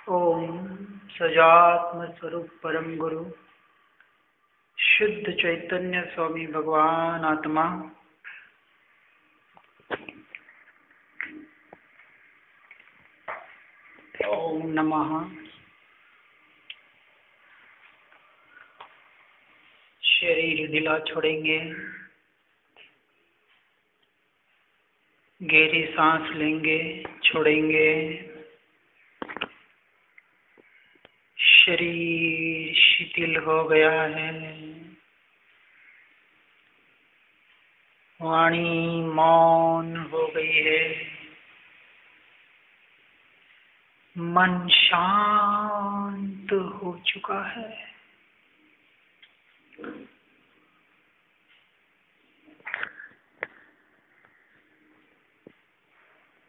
ओम सजात्म स्वरूप परम गुरु शुद्ध चैतन्य स्वामी भगवान आत्मा ओम नमः। शरीर ढीला छोड़ेंगे, गहरी सांस लेंगे, छोड़ेंगे। शरीर शिथिल हो गया है, वाणी मौन हो गई है, मन शांत हो चुका है।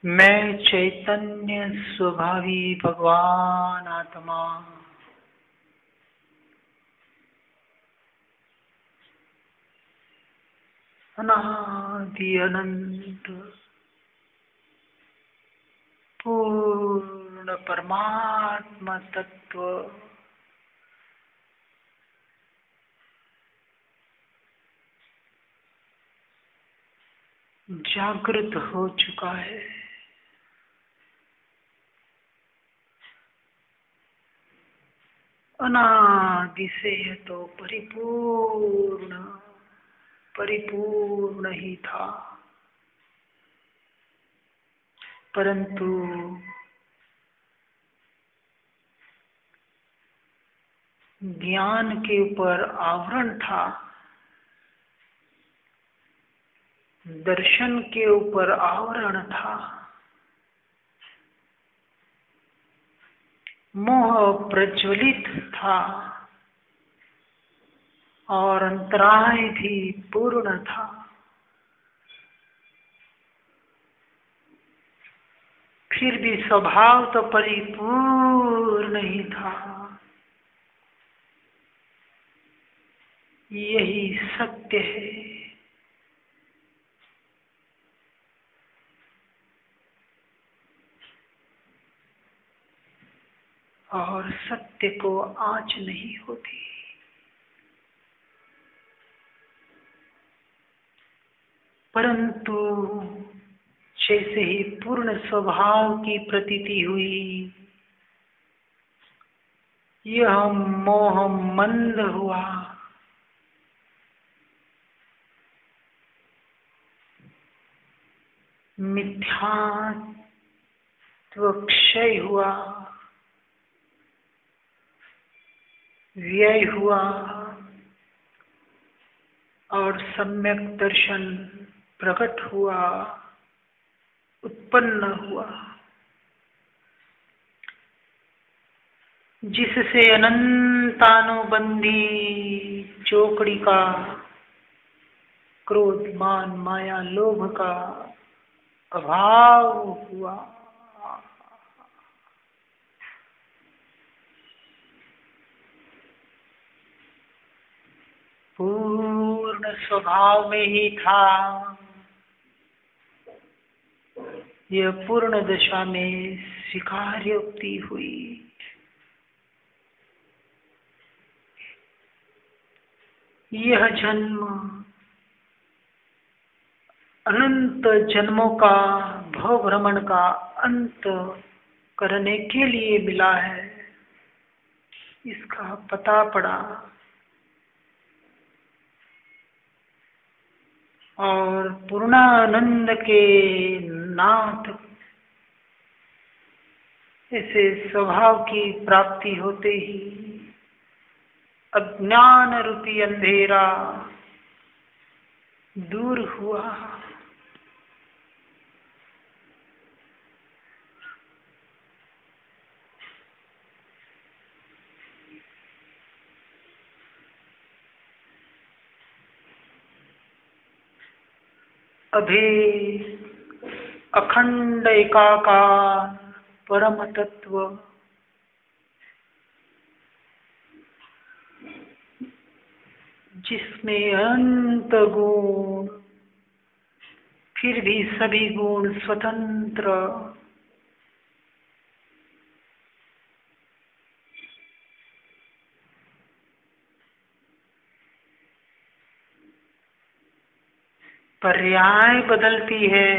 मैं चैतन्य स्वभावी भगवान आत्मा अनादि अनंत पूर्ण परमात्मा तत्व जागृत हो चुका है। अनादि से तो परिपूर्ण ही था, परंतु ज्ञान के ऊपर आवरण था, दर्शन के ऊपर आवरण था, मोह प्रज्वलित था और अंतराय भी पूर्ण था। फिर भी स्वभाव तो परिपूर्ण ही था। यही सत्य है। और सत्य को आँच नहीं होती। परंतु जैसे ही पूर्ण स्वभाव की प्रतीति हुई, यह मोह मंद हुआ, मिथ्यात्व क्षय हुआ, व्यय हुआ और सम्यक दर्शन प्रकट हुआ, उत्पन्न हुआ, जिससे अनंतानुबंधी चौकड़ी का क्रोध मान माया लोभ का अभाव हुआ। पूर्ण स्वभाव में ही था। यह पूर्ण दशा में स्वीकार्योक्ति हुई। यह जन्म अनंत जन्मों का भव भ्रमण का अंत करने के लिए मिला है, इसका पता पड़ा। और पूर्णानंद के नाथ ऐसे स्वभाव की प्राप्ति होते ही अज्ञान रूपी अंधेरा दूर हुआ। अभेद अखंड एकाकार परम तत्व जिसमें अनंत गुण, फिर भी सभी गुण स्वतंत्र, पर्याय बदलती है,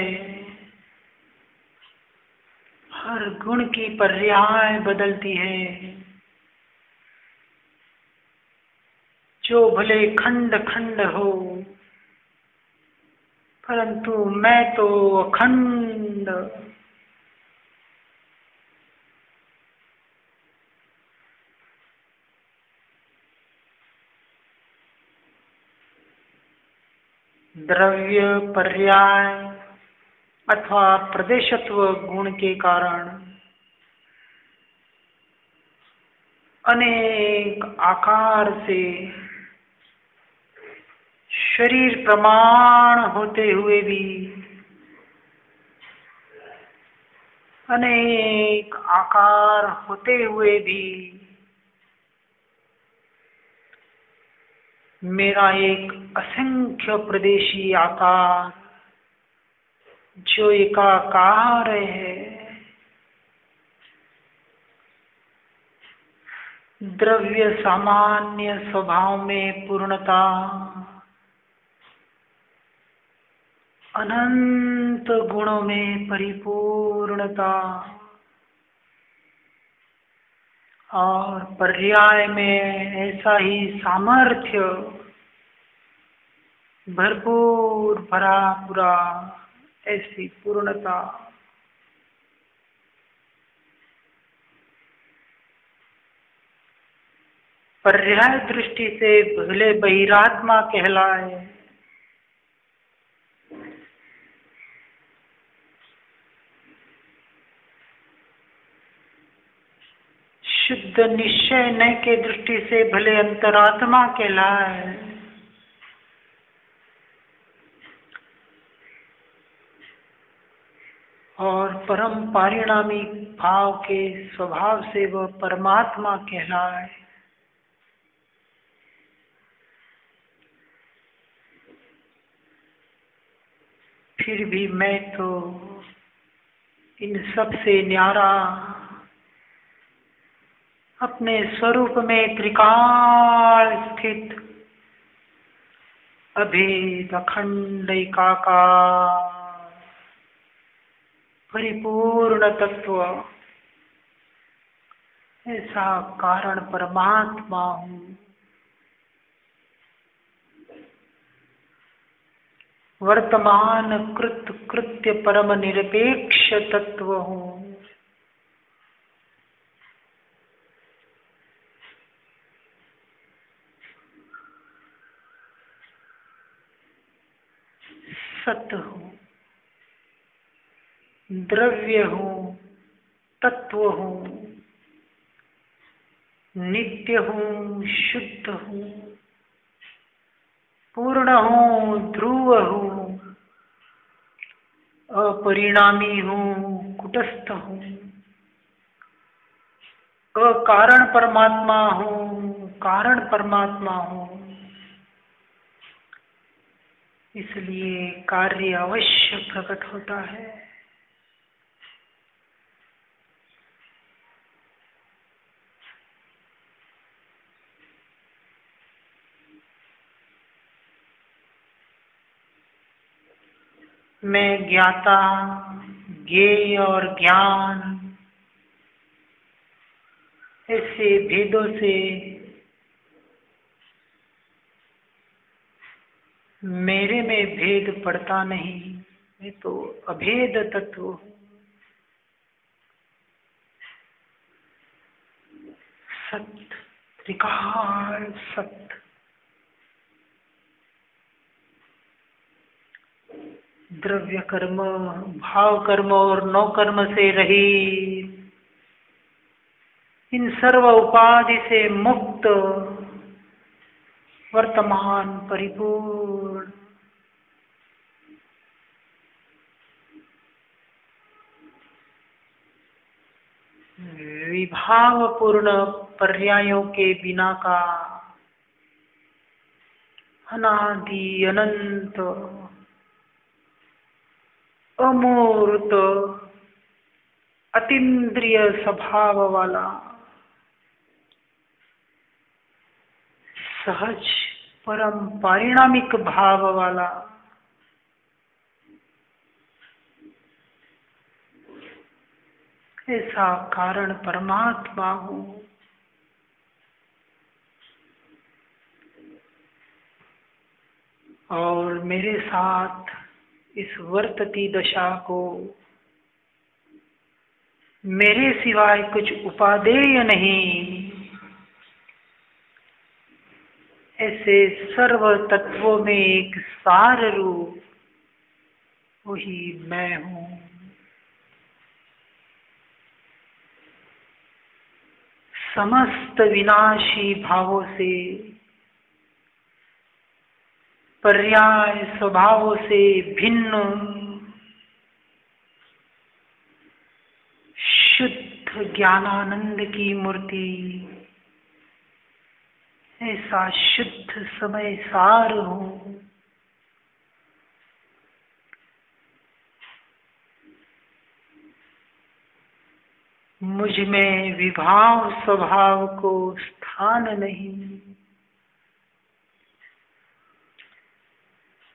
हर गुण की पर्याय बदलती है। जो भले खंड खंड हो, परंतु मैं तो अखंड। द्रव्य पर्याय अथवा प्रदेशत्व गुण के कारण अनेक आकार से शरीर प्रमाण होते हुए भी, अनेक आकार होते हुए भी मेरा एक असंख्य प्रदेशी आकार जो एकाकार है, द्रव्य सामान्य स्वभाव में पूर्णता, अनंत गुणों में परिपूर्णता और पर्याय में ऐसा ही सामर्थ्य, भरपूर भरा पूरा ऐसी पूर्णता। पर्याय दृष्टि से भले बहिरात्मा कहलाए, शुद्ध निश्चय न के दृष्टि से भले अंतरात्मा कहलाए, और परम पारिणामी भाव के स्वभाव से वह परमात्मा कहलाए, फिर भी मैं तो इन सब से न्यारा अपने स्वरूप में त्रिकाल स्थित अभेद अखंड एकाकार परिपूर्ण तत्व ऐसा कारण परमात्मा हूँ। वर्तमान कृत कृत्य परम निरपेक्ष तत्व हूँ। सत्य हूँ, द्रव्य हूँ, तत्व हूँ, नित्य हूँ, शुद्ध हूँ, पूर्ण हूँ, ध्रुव हूँ, अपरिणामी हूँ, कुटस्थ हूँ, अकारण परमात्मा हूँ, कारण परमात्मा हूँ। इसलिए कार्य अवश्य प्रकट होता है। मैं ज्ञाता, ज्ञेय और ज्ञान ऐसे भेदों से मेरे में भेद पड़ता नहीं। मैं तो अभेद तत्व हूँ। सत्य, त्रिकाल सत्य, द्रव्य कर्म, भाव कर्म और नौ कर्म से रहित, इन सर्व उपाधि से मुक्त, वर्तमान परिपूर्ण, विभाव पूर्ण पर्यायों के बिना का अनादि अनंत अमूर्त अतीन्द्रिय स्वभाव वाला सहज परम पारिणामिक भाव वाला ऐसा कारण परमात्मा हूँ। और मेरे साथ इस वर्तती दशा को मेरे सिवाय कुछ उपादेय नहीं, ऐसे सर्व तत्वों में एक सार रूप वही मैं हूँ। समस्त विनाशी भावों से, पर्याय स्वभावों से भिन्न शुद्ध ज्ञानानंद की मूर्ति, ऐसा शुद्ध समय सार हूँ। मुझ में विभाव स्वभाव को स्थान नहीं,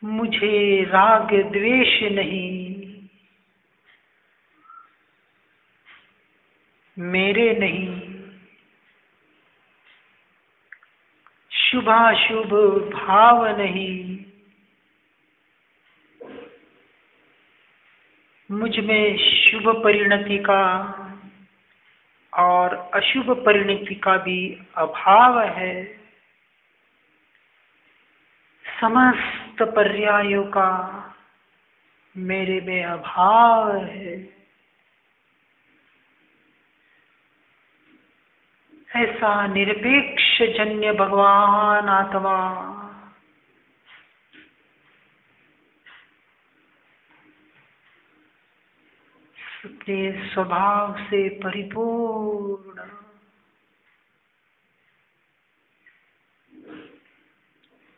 मुझे राग द्वेष नहीं, मेरे नहीं, शुभाशुभ भाव नहीं, मुझ में शुभ परिणति का और अशुभ परिणति का भी अभाव है। समस्त पर्यायों का मेरे में अभाव है। ऐसा निरपेक्ष जन्य भगवान आत्मा अपने स्वभाव से परिपूर्ण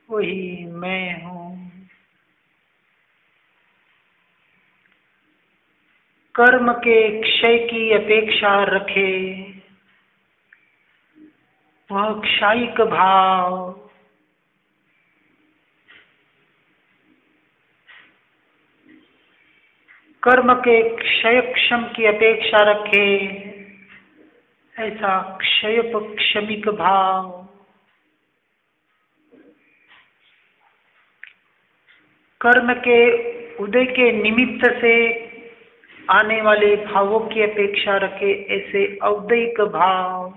वही मैं हूँ। कर्म के क्षय की अपेक्षा रखे वह क्षयिक भाव, कर्म के क्षय क्षम की अपेक्षा रखे ऐसा क्षयप क्षमिक भाव, कर्म के उदय के निमित्त से आने वाले भावों की अपेक्षा रखे ऐसे अवदैक भाव,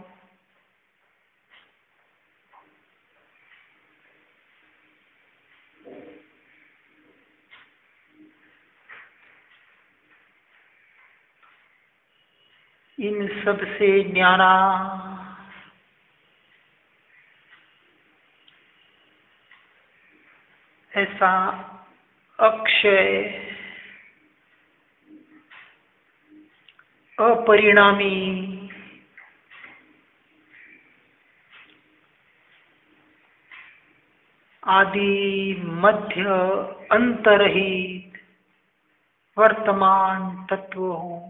इन सब से न्यारा ऐसा अक्षय अपरिणामी आदि मध्य अंतरहित वर्तमान तत्व हूँ।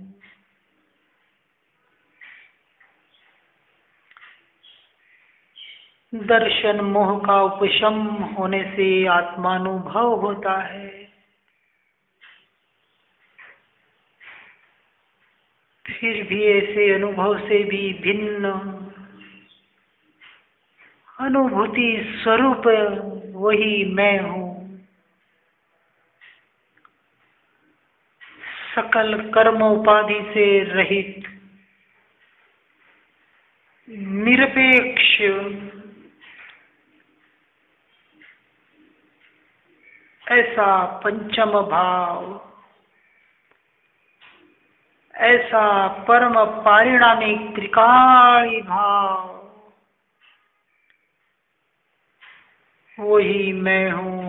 दर्शन मोह का उपशम होने से आत्मानुभव होता है। फिर भी ऐसे अनुभव से भी भिन्न अनुभूति स्वरूप वही मैं हूँ। सकल कर्म उपाधि से रहित निरपेक्ष ऐसा पंचम भाव, ऐसा परम पारिणामिक त्रिकाली भाव वही मैं हूँ,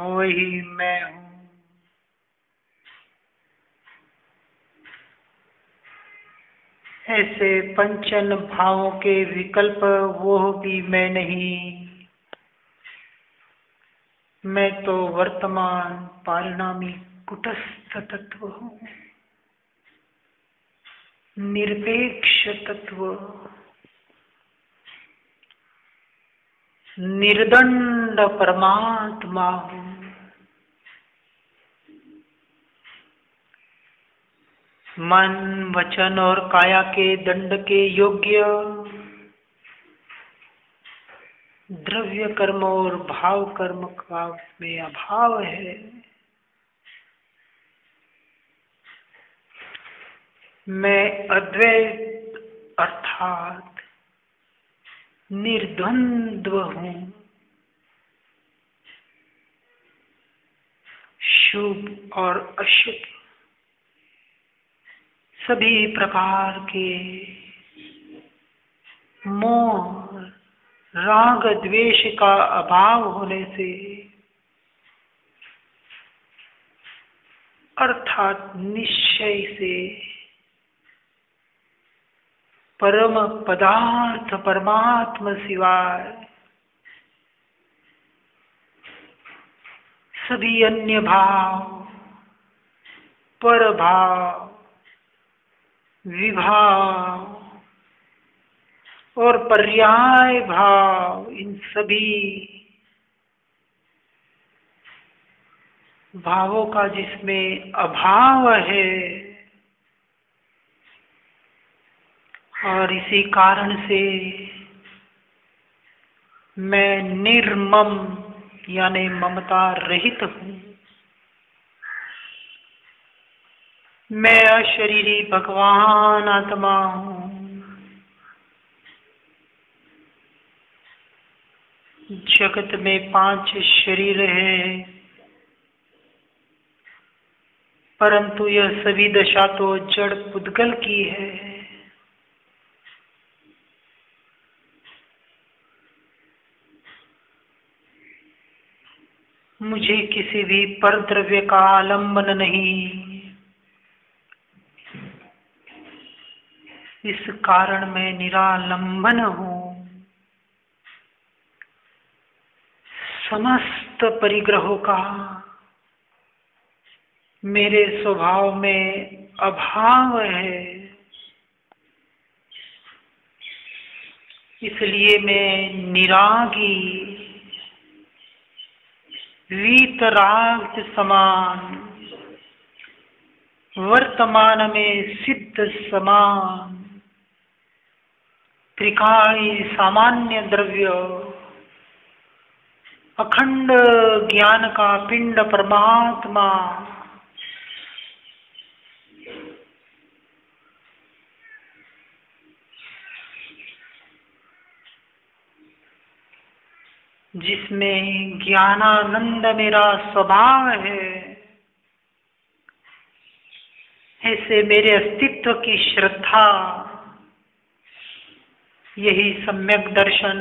वही मैं हूँ। ऐसे पंचन भावों के विकल्प वो भी मैं नहीं। मैं तो वर्तमान पारिणामी कुटस्थ तत्व हूँ, निरपेक्ष तत्व, निर्दंड परमात्मा हूँ। मन, वचन और काया के दंड के योग्य द्रव्य कर्म और भाव कर्म का उसमें अभाव है। मैं अद्वैत अर्थात निर्द्वंद्व हूँ। शुभ और अशुभ सभी प्रकार के मोह, राग, द्वेष का अभाव होने से अर्थात निश्चय से परम पदार्थ परमात्मा सिवाय सभी अन्य भाव, पर भाव, विभाव और पर्याय भाव, इन सभी भावों का जिसमें अभाव है और इसी कारण से मैं निर्मम यानी ममता रहित हूँ। मैं अशरीरी भगवान आत्मा हूँ। जगत में 5 शरीर है, परंतु यह सभी दशा तो जड़ पुद्गल की है। मुझे किसी भी पर द्रव्य का आलंबन नहीं। इस कारण मैं निरालंबन हूँ। समस्त परिग्रहों का मेरे स्वभाव में अभाव है। इसलिए मैं निरागी, वीतराग समान, वर्तमान में सिद्ध समान, त्रिकाई सामान्य द्रव्य, अखंड ज्ञान का पिंड परमात्मा, जिसमें ज्ञानानंद मेरा स्वभाव है, ऐसे मेरे अस्तित्व की श्रद्धा, यही सम्यक दर्शन,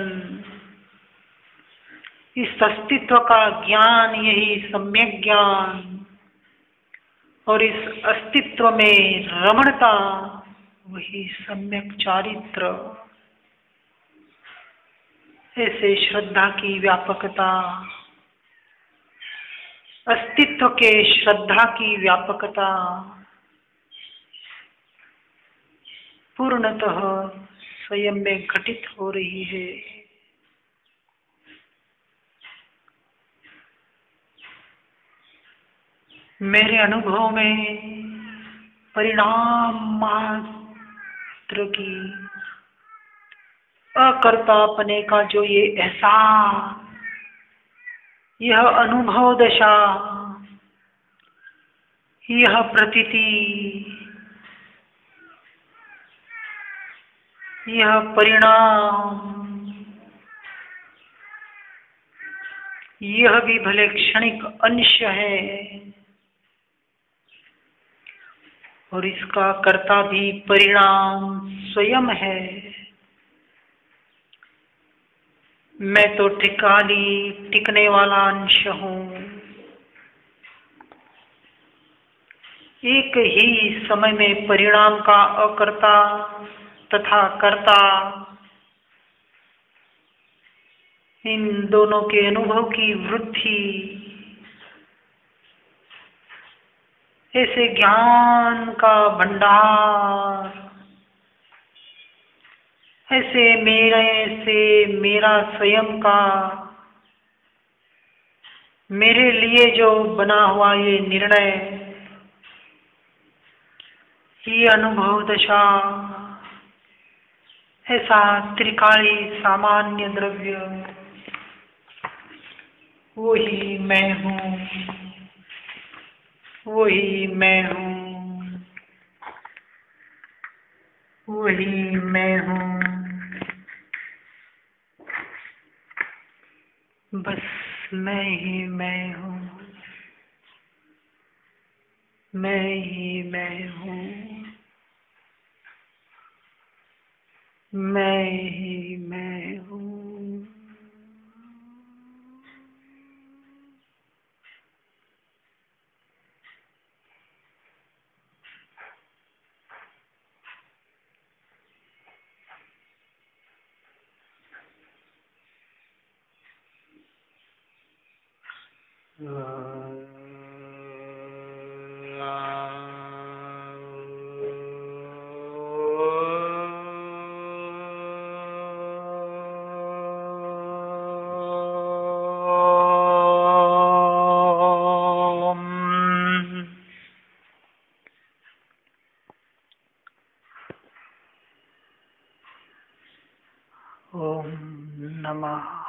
इस अस्तित्व का ज्ञान, यही सम्यक ज्ञान और इस अस्तित्व में रमणता, वही सम्यक चारित्र। ऐसे श्रद्धा की व्यापकता, अस्तित्व के श्रद्धा की व्यापकता पूर्णतः स्वयं में घटित हो रही है। मेरे अनुभव में परिणाम मात्र की अकर्तापने का जो ये एहसास, यह अनुभव दशा, यह प्रतीति, यह परिणाम, यह भी भले क्षणिक अंश है और इसका कर्ता भी परिणाम स्वयं है। मैं तो टिकने वाला अंश हूँ। एक ही समय में परिणाम का अकर्ता तथा कर्ता, इन दोनों के अनुभव की वृद्धि, ऐसे ज्ञान का भंडार, ऐसे मेरे से मेरा स्वयं का, मेरे लिए जो बना हुआ ये निर्णय, ये अनुभव दशा, ऐसा त्रिकाली सामान्य द्रव्य, वही मैं हूँ, वही मैं हूँ, वही मैं हूँ। बस मैं ही मैं हूँ, मैं ही मैं हूँ, मैं ही मैं हूँ। ओम नमः